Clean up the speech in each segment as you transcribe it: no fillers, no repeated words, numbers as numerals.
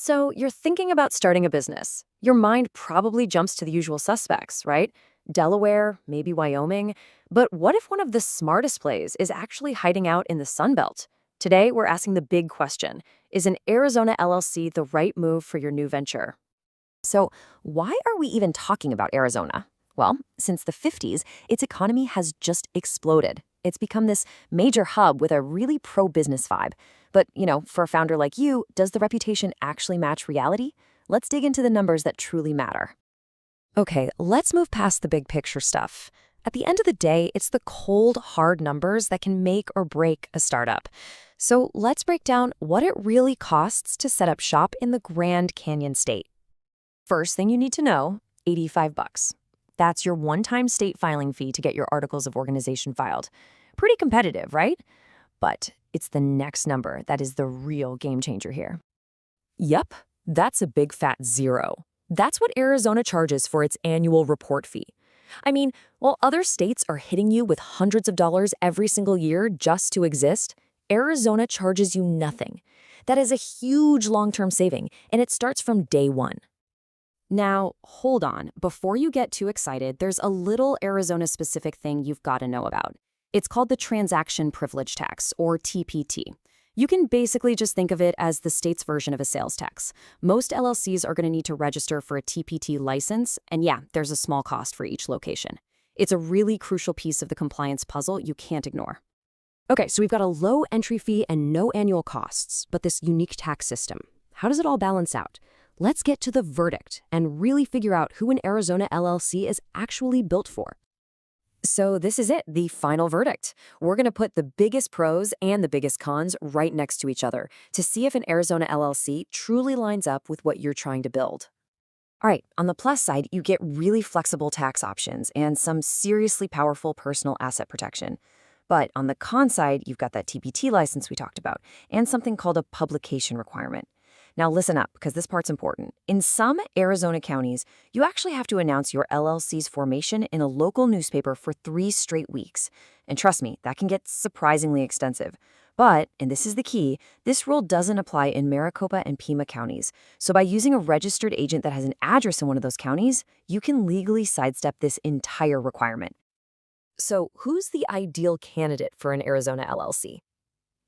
So you're thinking about starting a business. Your mind probably jumps to the usual suspects, right? Delaware, maybe Wyoming. But what if one of the smartest plays is actually hiding out in the Sun Belt? Today, we're asking the big question, is an Arizona LLC the right move for your new venture? So, why are we even talking about Arizona? Well, since the 50s, its economy has just exploded. It's become this major hub with a really pro-business vibe. But, for a founder like you, does the reputation actually match reality? Let's dig into the numbers that truly matter. Okay, let's move past the big picture stuff. At the end of the day, it's the cold, hard numbers that can make or break a startup. So let's break down what it really costs to set up shop in the Grand Canyon state. First thing you need to know, $85. That's your one-time state filing fee to get your articles of organization filed. Pretty competitive, right? But it's the next number that is the real game changer here. Yep, that's a big fat zero. That's what Arizona charges for its annual report fee. I mean, while other states are hitting you with hundreds of dollars every single year just to exist, Arizona charges you nothing. That is a huge long-term saving, and it starts from day one. Now, hold on. Before you get too excited, there's a little Arizona-specific thing you've got to know about. It's called the Transaction Privilege Tax, or TPT. You can basically just think of it as the state's version of a sales tax. Most LLCs are going to need to register for a TPT license, and yeah, there's a small cost for each location. It's a really crucial piece of the compliance puzzle you can't ignore. Okay, so we've got a low entry fee and no annual costs, but this unique tax system. How does it all balance out? Let's get to the verdict and really figure out who an Arizona LLC is actually built for. So this is it, the final verdict. We're going to put the biggest pros and the biggest cons right next to each other to see if an Arizona LLC truly lines up with what you're trying to build. All right, on the plus side, you get really flexible tax options and some seriously powerful personal asset protection. But on the con side, you've got that TPT license we talked about and something called a publication requirement. Now listen up, because this part's important. In some Arizona counties, you actually have to announce your LLC's formation in a local newspaper for 3 straight weeks. And trust me, that can get surprisingly extensive. But, and this is the key, this rule doesn't apply in Maricopa and Pima counties. So by using a registered agent that has an address in one of those counties, you can legally sidestep this entire requirement. So who's the ideal candidate for an Arizona LLC?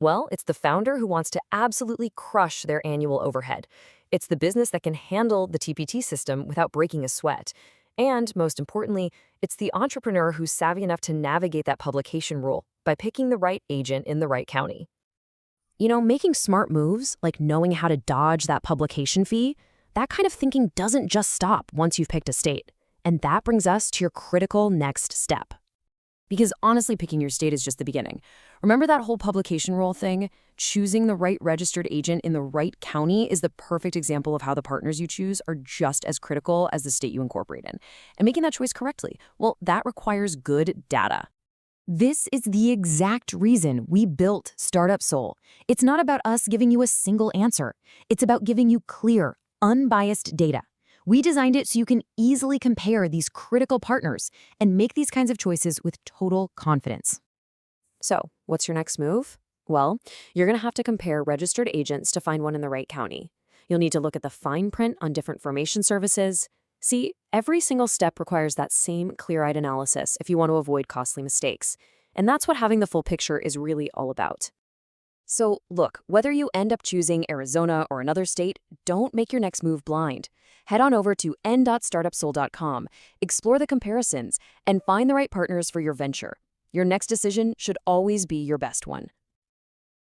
Well, it's the founder who wants to absolutely crush their annual overhead. It's the business that can handle the TPT system without breaking a sweat. And, most importantly, it's the entrepreneur who's savvy enough to navigate that publication rule by picking the right agent in the right county. Making smart moves, like knowing how to dodge that publication fee, that kind of thinking doesn't just stop once you've picked a state. And that brings us to your critical next step. Because honestly, picking your state is just the beginning. Remember that whole publication rule thing? Choosing the right registered agent in the right county is the perfect example of how the partners you choose are just as critical as the state you incorporate in. And making that choice correctly, well, that requires good data. This is the exact reason we built StartupSole. It's not about us giving you a single answer. It's about giving you clear, unbiased data. We designed it so you can easily compare these critical partners and make these kinds of choices with total confidence. So, what's your next move? Well, you're going to have to compare registered agents to find one in the right county. You'll need to look at the fine print on different formation services. See, every single step requires that same clear-eyed analysis if you want to avoid costly mistakes. And that's what having the full picture is really all about. So, look, whether you end up choosing Arizona or another state, don't make your next move blind. Head on over to n.startupsole.com, explore the comparisons, and find the right partners for your venture. Your next decision should always be your best one.